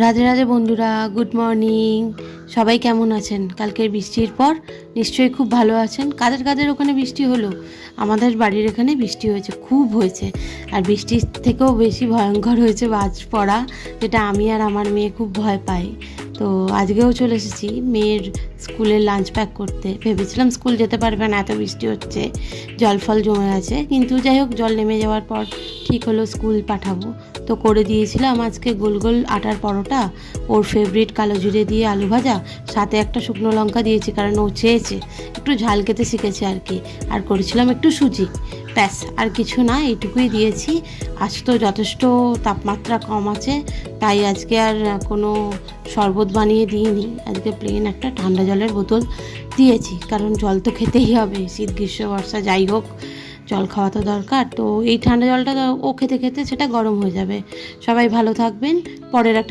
রাধে রাধে বন্ধুরা, good morning. সবাই কেমন আছেন? কালকের বৃষ্টির পর নিশ্চয়ই খুব ভালো আছেন। কাদের কাদের ওখানে বৃষ্টি হলো? আমাদের বাড়ির এখানে বৃষ্টি হয়েছে, খুব হয়েছে। আর বৃষ্টির থেকেও বেশি ভয়ঙ্কর হয়েছে বাজ পড়া, যেটা আমি আর আমার মেয়ে খুব ভয় পাই। তো আজকেও চলে এসেছি মেয়ের স্কুলের লাঞ্চ প্যাক করতে। ভেবেছিলাম স্কুল যেতে পারবে না, এত বৃষ্টি হচ্ছে, জল ফল জমে আছে, কিন্তু যাই হোক জল নেমে যাওয়ার পর ঠিক হলো, স্কুল পাঠাবো। তো করে দিয়েছিলাম আজকে গোল গোল আটার পরোটা, ওর ফেভারিট কালো জিরে দিয়ে আলু ভাজা, সাথে একটা শুকনো লঙ্কা দিয়েছি, কারণ ও চেয়েছে, একটু ঝাল খেতে শিখেছে আর কি। আর করেছিলাম একটু সুজি, ব্যাস, আর কিছু না, এইটুকুই দিয়েছি। আজ তো যথেষ্ট তাপমাত্রা কম আছে, তাই আজকে আর কোনো শরবত বানিয়ে দিইনি। আজকে প্লেন একটা ঠান্ডা জলের বোতল দিয়েছি, কারণ জল তো খেতেই হবে, শীত গ্রীষ্ম বর্ষা যাই হোক জল খাওয়া তো দরকার। তো এই ঠান্ডা জলটা ও খেতে খেতে সেটা গরম হয়ে যাবে। সবাই ভালো থাকবেন। পরের একটা